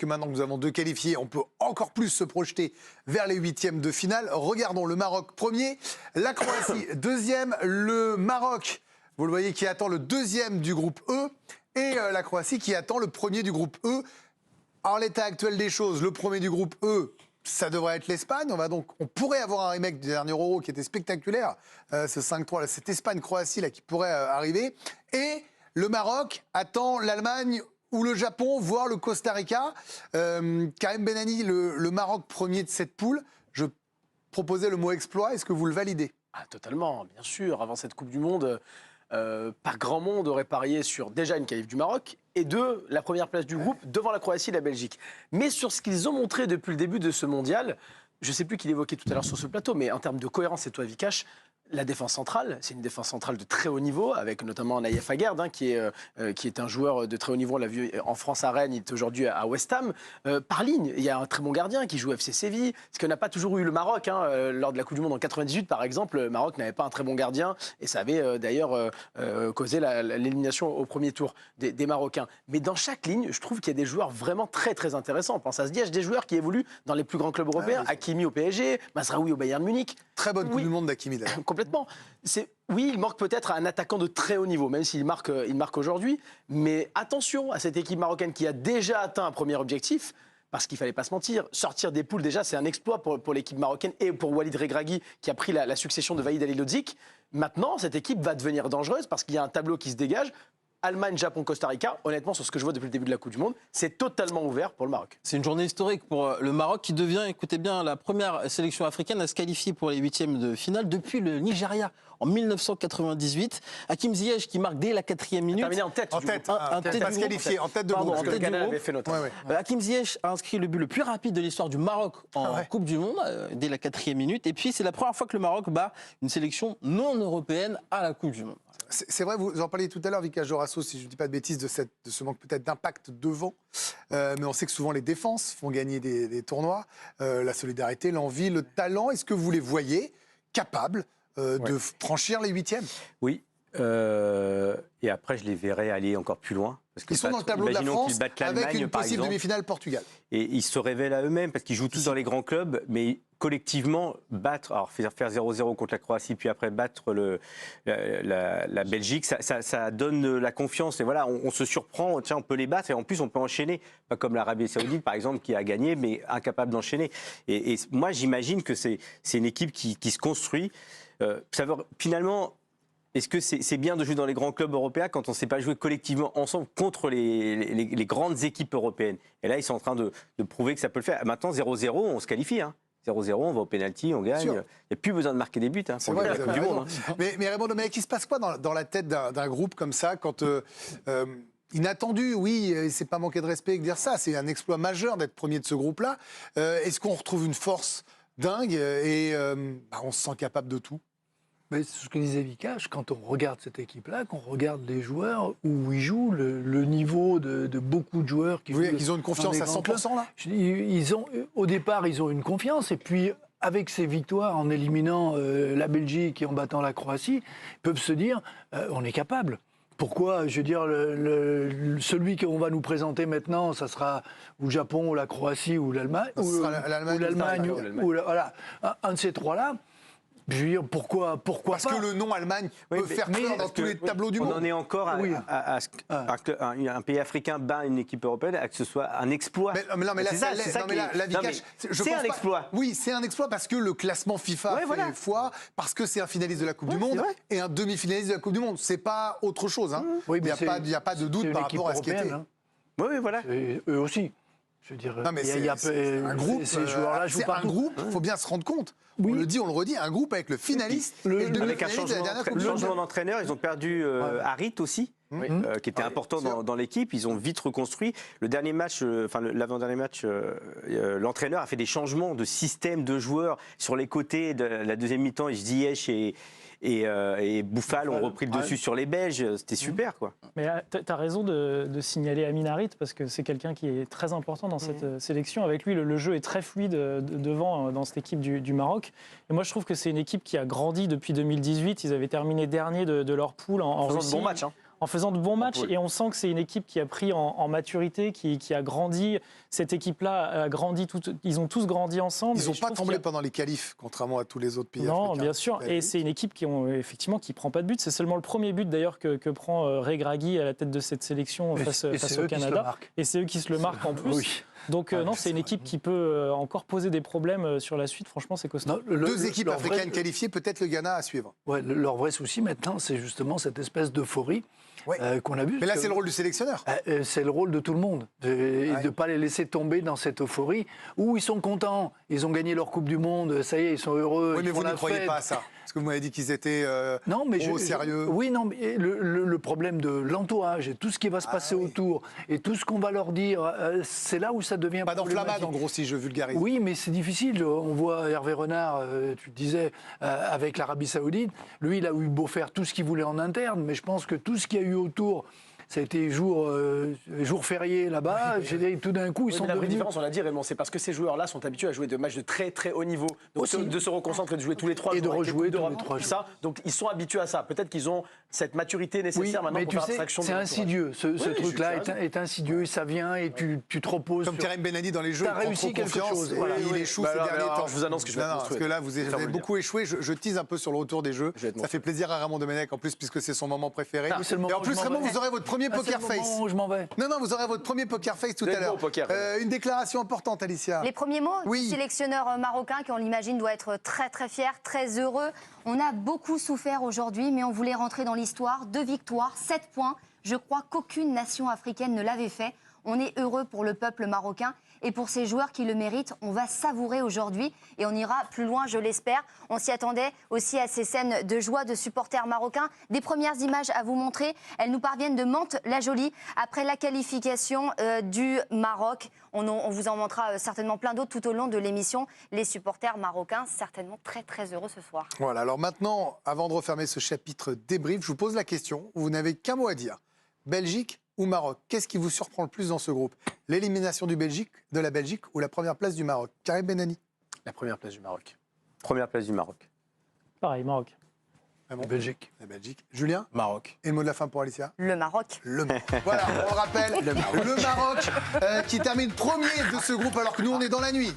puisque maintenant que nous avons 2 qualifiés, on peut encore plus se projeter vers les 8e de finale. Regardons le Maroc premier, la Croatie deuxième, le Maroc, vous le voyez, qui attend le 2e du groupe E, et la Croatie qui attend le 1er du groupe E. Alors l'état actuel des choses, le 1er du groupe E, ça devrait être l'Espagne. On pourrait avoir un remake du dernier Euro qui était spectaculaire, ce 5-3, cette Espagne-Croatie là qui pourrait arriver. Et le Maroc attend l'Allemagne ou le Japon, voire le Costa Rica. Karim Benani, le Maroc premier de cette poule. Je proposais le mot exploit. Est-ce que vous le validez ? Totalement, bien sûr. Avant cette Coupe du Monde, pas grand monde aurait parié sur déjà une qualif du Maroc et la première place du groupe devant la Croatie et la Belgique. Mais sur ce qu'ils ont montré depuis le début de ce mondial, je ne sais plus qui l'évoquait tout à l'heure sur ce plateau, mais en termes de cohérence, c'est toi, Vikash. La défense centrale, c'est une défense centrale de très haut niveau, avec notamment Naïef Aguerd, qui est un joueur de très haut niveau. On l'a vu en France à Rennes, il est aujourd'hui à West Ham. Par ligne, il y a un très bon gardien qui joue FC Séville, ce qu'on n'a pas toujours eu le Maroc. Lors de la Coupe du Monde en 98, par exemple, le Maroc n'avait pas un très bon gardien, et ça avait d'ailleurs causé l'élimination au premier tour des Marocains. Mais dans chaque ligne, je trouve qu'il y a des joueurs vraiment très très intéressants. On pense à Ziyech, des joueurs qui évoluent dans les plus grands clubs européens, Hakimi au PSG, Mazraoui au Bayern Munich. Très bonne Coupe du Monde d'Hakimi d'ailleurs. Complètement. Oui, il manque peut-être un attaquant de très haut niveau, même s'il marque aujourd'hui. Mais attention à cette équipe marocaine qui a déjà atteint un premier objectif, parce qu'il ne fallait pas se mentir. Sortir des poules, déjà, c'est un exploit pour l'équipe marocaine et pour Walid Regragui, qui a pris la succession de Vahid Halilhodžić. Maintenant, cette équipe va devenir dangereuse parce qu'il y a un tableau qui se dégage. Allemagne, Japon, Costa Rica, honnêtement, sur ce que je vois depuis le début de la Coupe du Monde, c'est totalement ouvert pour le Maroc. C'est une journée historique pour le Maroc qui devient, écoutez bien, la première sélection africaine à se qualifier pour les 8e de finale depuis le Nigeria en 1998. Hakim Ziyech qui marque dès la 4e minute. Terminé en tête. En tête, pas se qualifier, en tête de groupe. En tête du groupe. Hakim Ziyech a inscrit le but le plus rapide de l'histoire du Maroc en Coupe du Monde, dès la 4e minute. Et puis c'est la première fois que le Maroc bat une sélection non européenne à la Coupe du Monde. C'est vrai, vous en parliez tout à l'heure, Vikash Jorasso, si je ne dis pas de bêtises, de ce manque peut-être d'impact devant. Mais on sait que souvent les défenses font gagner des tournois. La solidarité, l'envie, le talent, est-ce que vous les voyez capables de franchir les 8e ? Oui. Et après, je les verrai aller encore plus loin. Parce que ils sont dans le tableau de la France avec une possible demi-finale Portugal. Et ils se révèlent à eux-mêmes parce qu'ils jouent tous dans les grands clubs, mais collectivement, faire 0-0 contre la Croatie, puis après battre la Belgique, ça donne la confiance. Et voilà, on se surprend, tiens, on peut les battre et en plus on peut enchaîner. Pas comme l'Arabie Saoudite, par exemple, qui a gagné, mais incapable d'enchaîner. Et moi, j'imagine que c'est une équipe qui se construit. Finalement, est-ce que c'est bien de jouer dans les grands clubs européens quand on ne sait pas jouer collectivement ensemble contre les grandes équipes européennes ? Et là, ils sont en train de prouver que ça peut le faire. Maintenant, 0-0, on se qualifie. 0-0, on va au pénalty, on gagne. Il n'y a plus besoin de marquer des buts pour la Coupe du Monde. Mais Raymond Domenech, il se passe quoi dans la tête d'un groupe comme ça quand inattendu, oui, c'est pas manquer de respect que dire ça, c'est un exploit majeur d'être premier de ce groupe-là. Est-ce qu'on retrouve une force dingue et on se sent capable de tout ? Mais c'est ce que disait Vikash, quand on regarde cette équipe-là, quand on regarde les joueurs où ils jouent, le niveau de beaucoup de joueurs qui jouent. Ils ont une confiance à 100% là ? Au départ, ils ont une confiance, et puis avec ces victoires, en éliminant la Belgique et en battant la Croatie, ils peuvent se dire on est capable. Pourquoi ? Je veux dire, celui qu'on va nous présenter maintenant, ça sera ou le Japon, ou la Croatie, ou l'Allemagne, voilà, un de ces trois-là. Je veux dire, pourquoi Parce que le nom Allemagne peut faire peur dans tous les tableaux du monde. On en est encore à ce qu'un pays africain bat une équipe européenne, à que ce soit un exploit. C'est un exploit. Oui, c'est un exploit parce que le classement FIFA fait foi, parce que c'est un finaliste de la Coupe du Monde et un demi-finaliste de la Coupe du Monde. C'est pas autre chose. Il n'y a pas de doute par rapport à ce qui était. Oui, voilà. Eux aussi. Je veux dire, c'est un groupe. Ces joueurs-là jouent pas. Un groupe, il faut bien se rendre compte. On le dit, on le redit, un groupe avec le finaliste et le demi-finaliste de la dernière Coupe du Monde. Le changement d'entraîneur, ils ont perdu Harit aussi. Qui était important dans l'équipe, ils ont vite reconstruit. Le dernier match, l'avant-dernier match, l'entraîneur a fait des changements de système de joueurs sur les côtés de la deuxième mi-temps. Ziyech et Bouffal ont repris le dessus sur les Belges. C'était super, quoi. Mais tu as raison de signaler Amin Harit parce que c'est quelqu'un qui est très important dans cette sélection. Avec lui, le jeu est très fluide devant dans cette équipe du Maroc. Et moi, je trouve que c'est une équipe qui a grandi depuis 2018. Ils avaient terminé dernier de leur poule en Russie. Bon match, en faisant de bons matchs. poule. Et on sent que c'est une équipe qui a pris en maturité, qui a grandi. Cette équipe-là a grandi, ils ont tous grandi ensemble. Ils n'ont Et je pas trouve tremblé qu'il y a- pendant les qualifs, contrairement à tous les autres pays Non, africains. bien sûr. Bah, Et oui. c'est une équipe qui prend pas de but. C'est seulement le premier but d'ailleurs que prend Ray Gragui à la tête de cette sélection face Et face c'est au eux qui se le Canada. marquent. Et c'est eux qui se le marquent en plus. Oui. Donc non, c'est une vrai. équipe qui peut encore poser des problèmes sur la suite. Franchement, c'est costaud. Non, Deux équipes leur vrai- africaines qualifiées, peut-être le Ghana à suivre. Ouais, leur vrai souci maintenant, c'est justement cette espèce d'euphorie Ouais. qu'on a vue. Mais là, c'est le rôle du sélectionneur. C'est le rôle de tout le monde, de ne pas les laisser tomber dans cette euphorie où ils sont contents, ils ont gagné leur Coupe du Monde, ça y est, ils sont heureux. Oui, ils mais font vous ne la croyez fête. pas à ça. Parce que vous m'avez dit qu'ils étaient Non, mais au sérieux. oui, non, mais le problème de l'entourage et tout ce qui va se passer oui. autour et tout ce qu'on va leur dire, c'est là où ça devient Pas d'enflammade, problématique. en gros, si je vulgarise. Oui, mais c'est difficile. On voit Hervé Renard, tu disais, avec l'Arabie Saoudite. Lui, il a eu beau faire tout ce qu'il voulait en interne, mais je pense que tout ce qu'il y a eu autour, ça a été jour férié là-bas. Tout d'un coup, ils Oui, sont mais la vraie devenus... différence, on l'a dit, Raymond, c'est parce que ces joueurs-là sont habitués à jouer de matchs de très très haut niveau. Donc Aussi. de se reconcentrer, de jouer tous les 3 Et jours. de avec les rejouer Coupes tous les d'Europe, 3 tout jours. ça. Donc ils sont habitués à ça. Peut-être qu'ils ont cette maturité nécessaire Oui, maintenant mais pour tu faire sais, abstraction de c'est l'entourage. insidieux. Ce Oui, truc-là tu as raison. est insidieux, ça vient et tu te reposes. Comme sur- Terem Benani dans les jeux, T'as il prend réussi trop quelque confiance chose. et Voilà. il Oui, échoue bah ces alors, derniers alors, temps. je vous annonce que je vais être Non, parce monstrueux. que là, vous Ça avez veut beaucoup échoué. Je tease un peu sur le retour des jeux. Je vais être Ça fait plaisir à Ramon Domenech, en plus, puisque c'est son moment préféré. Oui, c'est le Et moment en où plus, je m'en Ramon, vais. vous aurez votre premier Ah, c'est poker le face. moment où je m'en vais. Non, vous aurez votre premier poker face tout Vous à êtes l'heure. bon au poker, Une déclaration importante, Alicia. Les premiers mots Oui. du sélectionneur marocain qui, on l'imagine, doit être très très fier, très heureux. On a beaucoup souffert aujourd'hui, mais on voulait rentrer dans l'histoire. 2 victoires, 7 points. Je crois qu'aucune nation africaine ne l'avait fait. On est heureux pour le peuple marocain et pour ces joueurs qui le méritent. On va savourer aujourd'hui et on ira plus loin, je l'espère. On s'y attendait aussi à ces scènes de joie de supporters marocains. Des premières images à vous montrer. Elles nous parviennent de Mantes-la-Jolie après la qualification du Maroc. On vous en montrera certainement plein d'autres tout au long de l'émission. Les supporters marocains, certainement très très heureux ce soir. Voilà, alors maintenant, avant de refermer ce chapitre débrief, je vous pose la question. Vous n'avez qu'un mot à dire. Belgique ou Maroc? Qu'est-ce qui vous surprend le plus dans ce groupe? L'élimination de la Belgique ou la première place du Maroc? Karim Benani. La première place du Maroc. Première place du Maroc. Pareil, Maroc. Ramon. Belgique. La Belgique. Julien? Maroc. Et le mot de la fin pour Alicia? Le Maroc. Le Maroc. Voilà, on le rappelle, le Maroc qui termine premier de ce groupe alors que nous on est dans la nuit.